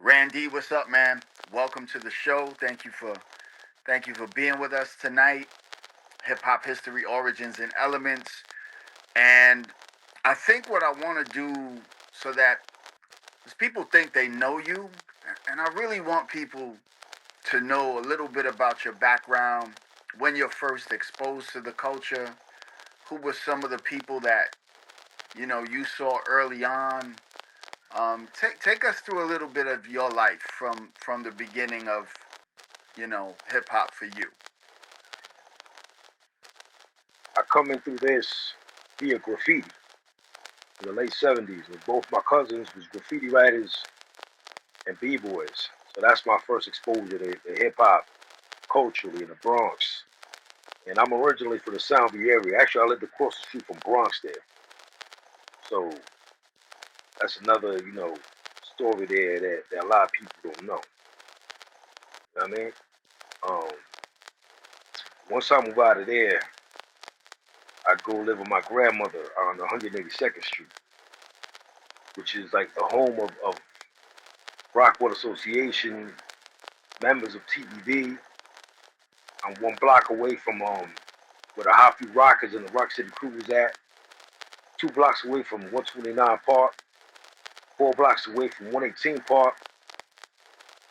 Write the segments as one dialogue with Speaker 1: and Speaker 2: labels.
Speaker 1: Randy, what's up, man? Welcome to the show. Thank you for being with us tonight. Hip hop history, origins, and elements. And I think what I want to do so that because people think they know you, and I really want people to know a little bit about your background, when you're first exposed to the culture, who were some of the people that you saw early on. Take us through a little bit of your life from the beginning of hip hop for you.
Speaker 2: I come in through this via graffiti in the late 70s, and both my cousins was graffiti writers and b-boys. So that's my first exposure to hip hop culturally in the Bronx. And I'm originally from the Soundview area. Actually, I lived across the street from Bronx there. So that's another, story there that a lot of people don't know. You know what I mean? Um, Once I moved out of there, I'd go live with my grandmother on 182nd Street, which is like the home of Rockwood Association, members of TEV. I'm 1 block away from where the Hoppy Rockers and the Rock City Crew was at. 2 blocks away from 129 Park. 4 blocks away from 118 Park.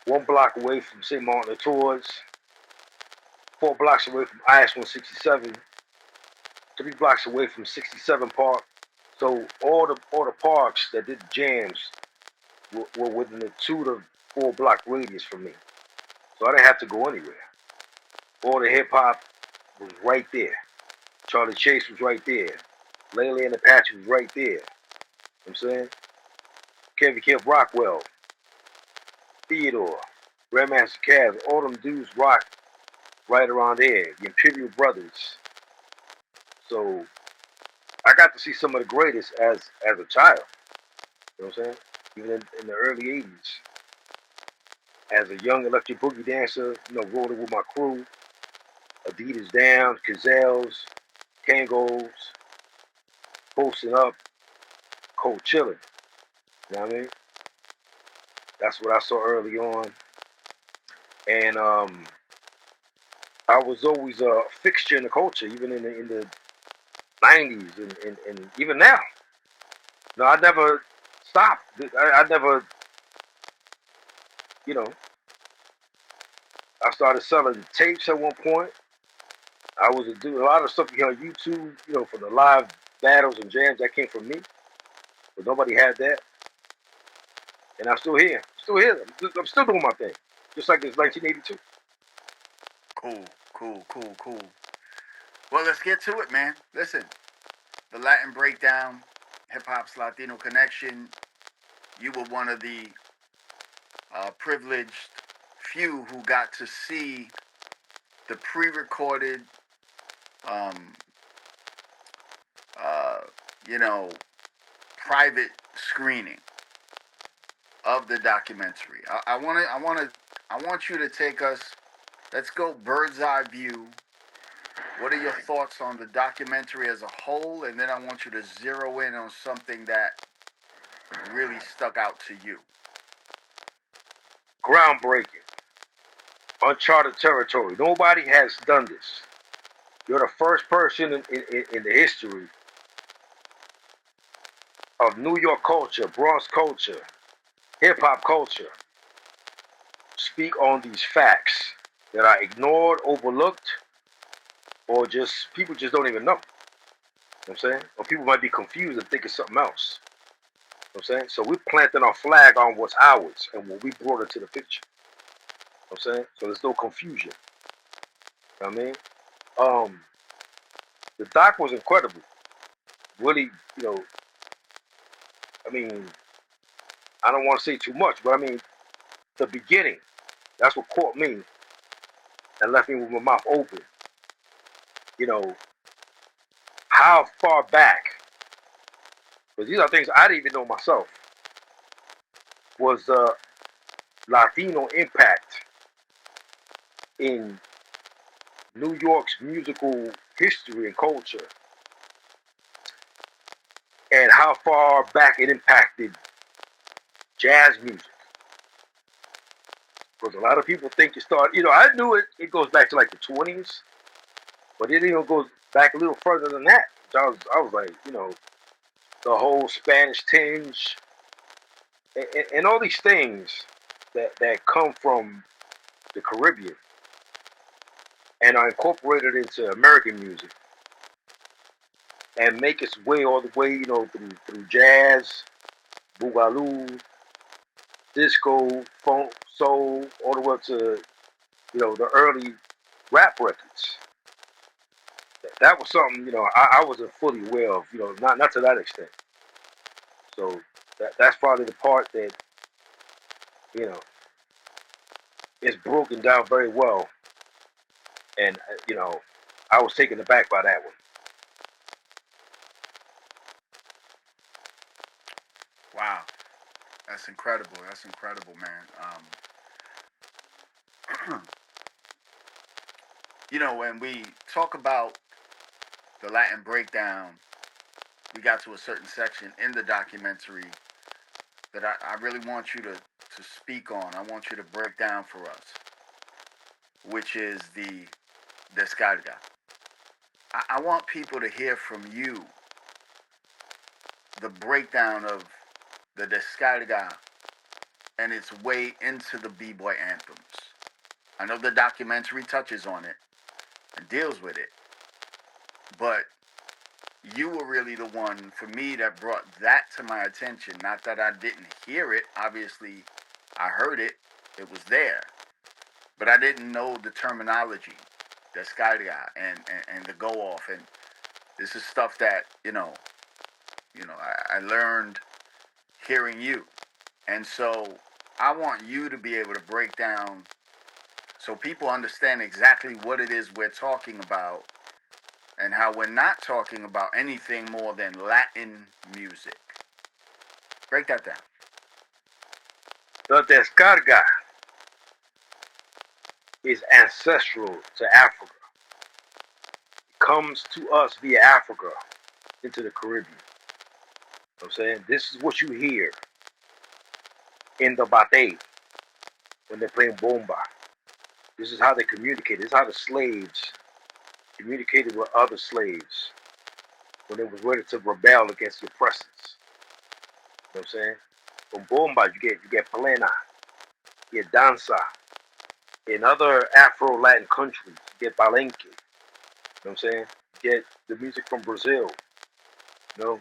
Speaker 2: 1 block away from St. Martin Tours. 4 blocks away from IS 167. 3 blocks away from 67 Park. So all the parks that did the jams were within a 2 to 4 block radius from me. So I didn't have to go anywhere. All the hip hop was right there. Charlie Chase was right there. Lele and Apache was right there. You know what I'm saying? Kevin Kev Rockwell, Theodore, Grandmaster Cavs, all them dudes rock right around there. The Imperial Brothers. So I got to see some of the greatest as a child. You know what I'm saying? Even in the early 80s. As a young electric boogie dancer, rolling with my crew, Adidas Downs, Gazelles, Kangos, posting up, cold chilling. You know what I mean? That's what I saw early on. And I was always a fixture in the culture, even in the 90s and even now. No, I never stopped. I never, you know, I started selling tapes at one point. I was doing a lot of stuff here on YouTube, for the live battles and jams that came from me. But nobody had that. And I'm still here. Still here. I'm still doing my thing. Just like it's 1982.
Speaker 1: Cool. Well, let's get to it, man. Listen, the Latin breakdown, hip hop's Latino connection. You were one of the privileged few who got to see the pre-recorded, um, uh, you know, private screening of the documentary. I want you to take us. Let's go bird's eye view. What are your thoughts on the documentary as a whole? And then I want you to zero in on something that really stuck out to you.
Speaker 2: Groundbreaking. Uncharted territory. Nobody has done this. You're the first person in the history of New York culture, Bronx culture, hip hop culture, speak on these facts that are ignored, overlooked, or just people just don't even know. You know what I'm saying? Or people might be confused and think it's something else. You know what I'm saying? So we're planting our flag on what's ours and what we brought into the picture. You know what I'm saying? So there's no confusion. You know what I mean? The doc was incredible. Really, I mean, I don't want to say too much, but I mean, the beginning, that's what caught me and left me with my mouth open. You know, how far back, because these are things I didn't even know myself, was the Latino impact in New York's musical history and culture, and how far back it impacted jazz music, Because a lot of people think it started, I knew it goes back to like the 20s, but it even goes back a little further than that. I was like, the whole Spanish tinge and all these things that come from the Caribbean and are incorporated into American music and make its way all the way, through jazz, boogaloo, disco, funk, soul, all the way up to, the early rap records. That was something, I wasn't fully aware of, not to that extent. So that's probably the part that, you know, is broken down very well. And, I was taken aback by that one.
Speaker 1: Wow, that's incredible. That's incredible, man. When we talk about the Latin breakdown, we got to a certain section in the documentary that I really want you to speak on. I want you to break down for us, which is the descarga. I want people to hear from you the breakdown of the descarga and its way into the b-boy anthems. I know the documentary touches on it and deals with it, but you were really the one for me that brought that to my attention. Not that I didn't hear it. Obviously, I heard it. It was there. But I didn't know the terminology, descarga and the go off. And this is stuff that, I learned hearing you. And so I want you to be able to break down so people understand exactly what it is we're talking about and how we're not talking about anything more than Latin music. Break that down.
Speaker 2: The descarga is ancestral to Africa. It comes to us via Africa into the Caribbean. You know what I'm saying? This is what you hear in the bate when they're playing bomba. This is how they communicate. This is how the slaves communicated with other slaves when they was ready to rebel against the oppressors. You know what I'm saying? From bomba, you get plena, you get danza. In other Afro-Latin countries, you get palenque. You know what I'm saying? You get the music from Brazil. You know,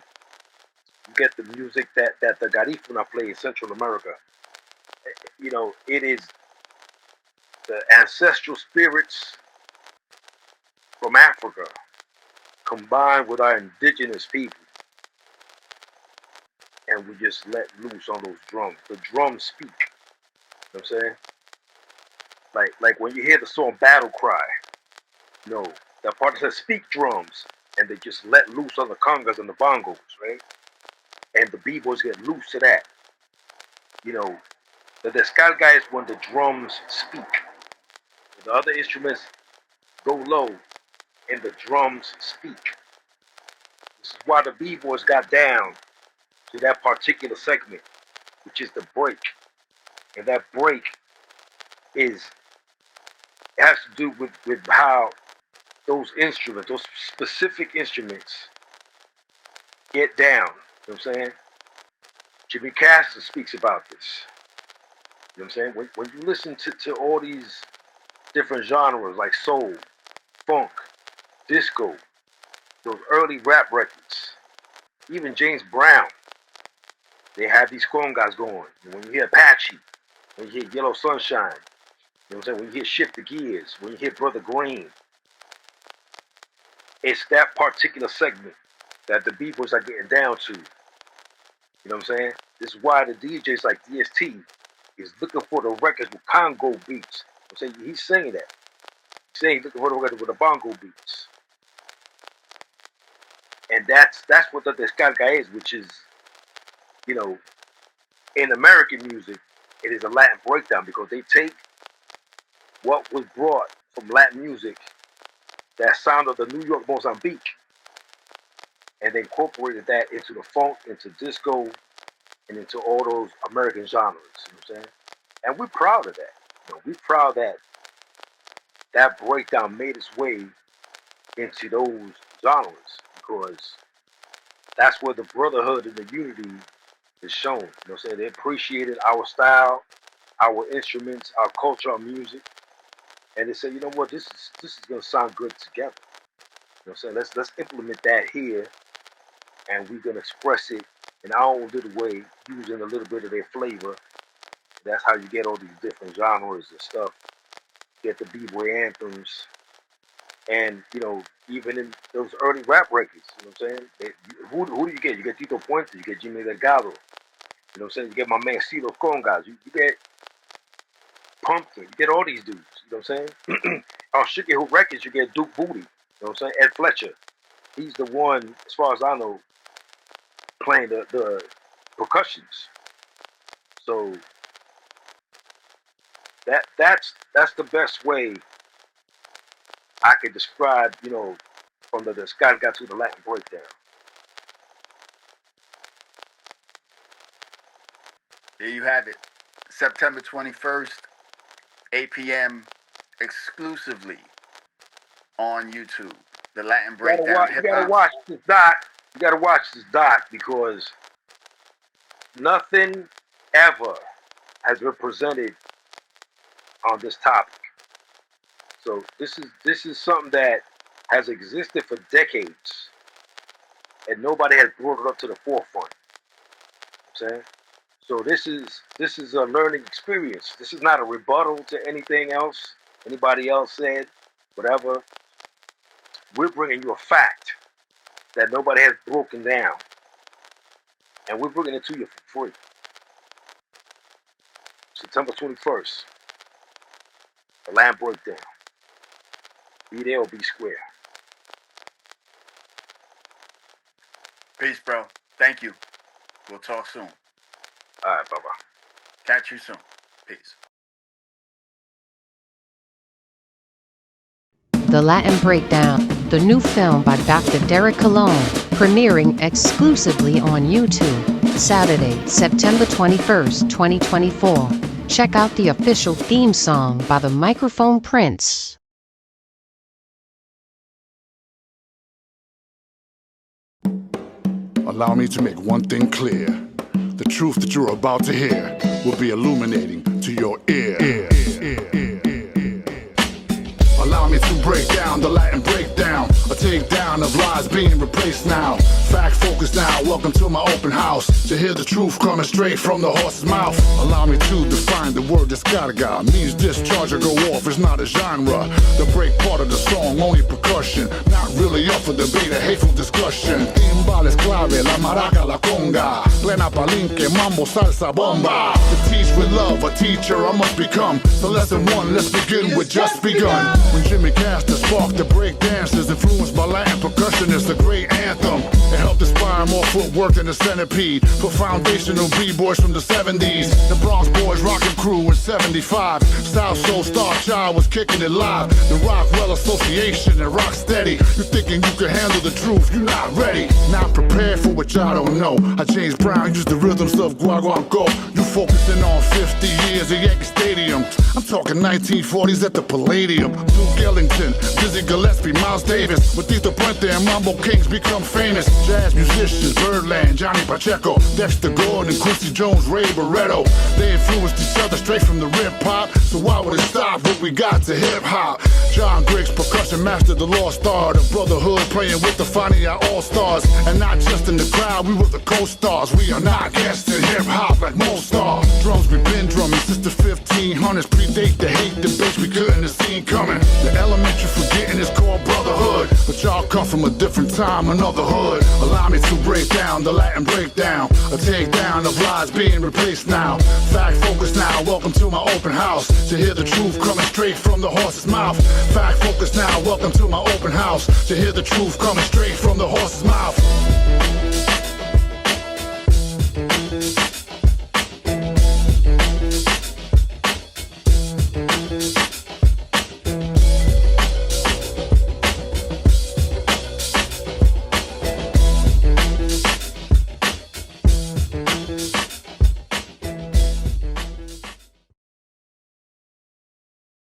Speaker 2: you get the music that the Garifuna play in Central America. It is the ancestral spirits from Africa combined with our indigenous people. And we just let loose on those drums. The drums speak. You know what I'm saying? Like when you hear the song Battle Cry, that part that says speak drums, and they just let loose on the congas and the bongos, right? And the b-boys get loose to that. The descarga is when the drums speak. The other instruments go low, and the drums speak. This is why the b-boys got down to that particular segment, which is the break. And that break has to do with how those instruments, those specific instruments, get down. You know what I'm saying? Jimmy Castor speaks about this. You know what I'm saying? When you listen to all these different genres like soul, funk, disco, those early rap records, even James Brown, they have these congas going. And when you hear Apache, when you hear Yellow Sunshine, you know what I'm saying? When you hear Shift the Gears, when you hear Brother Green, it's that particular segment that the b-boys are getting down to. You know what I'm saying? This is why the DJs like DST is looking for the records with Congo beats. I'm saying he's saying that. He's saying he's looking for the records with the bongo beats. And that's what the descarga is, which is, in American music, it is a Latin breakdown because they take what was brought from Latin music, that sound of the New York Mozambique, and they incorporated that into the funk, into disco, and into all those American genres. You know what I'm saying? And we're proud of that. We're proud that that breakdown made its way into those genres because that's where the brotherhood and the unity is shown. You know what I'm saying? They appreciated our style, our instruments, our culture, our music, and they said, you know what, this is gonna sound good together. You know what I'm saying? Let's implement that here, and we're gonna express it in our own little way, using a little bit of their flavor. That's how you get all these different genres and stuff. Get the b-boy anthems, and even in those early rap records, you know what I'm saying? Who do you get? You get Tito Puente, you get Jimmy Delgado, you know what I'm saying? You get my man Cito Congas, you get Pumpkin, you get all these dudes, you know what I'm saying? On Sugar Hill Records, you get Duke Booty, you know what I'm saying? Ed Fletcher, he's the one, as far as I know, playing the percussions. So that's the best way I could describe, from the Scott got to the Latin breakdown.
Speaker 1: There you have it. September 21st, 8 p.m. exclusively on YouTube. The Latin breakdown.
Speaker 2: You gotta watch this doc. You gotta watch this doc because nothing ever has been presented on this topic. So this is something that has existed for decades, and nobody has brought it up to the forefront. You know what I'm saying? So this is a learning experience. This is not a rebuttal to anything else anybody else said, whatever. We're bringing you a fact that nobody has broken down, and we're bringing it to you for free. September 21st, the Land Breakdown. Be there or be square.
Speaker 1: Peace, bro. Thank you. We'll talk soon.
Speaker 2: All right, bye-bye.
Speaker 1: Catch you soon. Peace.
Speaker 3: The Latin Breakdown, the new film by Dr. Derrick Colon, premiering exclusively on YouTube, Saturday, September 21st, 2024. Check out the official theme song by the Microphone Prince.
Speaker 4: Allow me to make one thing clear. The truth that you're about to hear will be illuminating to your ear. Allow me to break down the Latin breakdown, a takedown of lies being replaced now. Fact focused now, welcome to my open house, to hear the truth coming straight from the horse's mouth. Allow me to define the word descarga, means discharge or go off, it's not a genre. The break part of the song, only percussion, not really up for debate, a hateful discussion. Timbales clave, la maraca, la conga, plena palinque, mambo, salsa, bomba. To teach with love, a teacher I must become. So lesson one, let's begin with just begun. When Jimmy Castor sparked the break dancers, influenced by Latin percussion, it's a great anthem. It helped inspire more footwork than the centipede. For foundational B-boys from the 70s. The Bronx Boys rockin' crew in 75. South Soul Star Child was kicking it live. The Rockwell Association and Rock Steady. You thinking you can handle the truth, you're not ready. Not prepared for what y'all don't know. I James Brown used the rhythms of Guaguanco. You focusing on 50 years at Yankee Stadium. I'm talking 1940s at the Palladium. Duke Ellington, Dizzy Gillespie, Miles Davis. With Tito Puente and Mambo Kings become famous. Jazz musicians, Birdland, Johnny Pacheco, Dexter Gordon, Quincy Jones, Ray Barretto. They influenced each other straight from the rip pop. So why would it stop what we got to hip hop? John Griggs, percussion master, the lost star. The brotherhood playing with the finding our all-stars. And not just in the crowd, we were the co-stars. We are not guests in hip hop like most stars. Drums, we been drumming since the 1500s. Predate the hate debates we couldn't have seen coming. The element you're forgetting is called brotherhood. But y'all come from a different time, another hood. Allow me to break down the Latin breakdown, a takedown of lies being replaced now. Fact focused now, welcome to my open house, to hear the truth coming straight from the horse's mouth. Fact focused now, welcome to my open house, to hear the truth coming straight from the horse's mouth.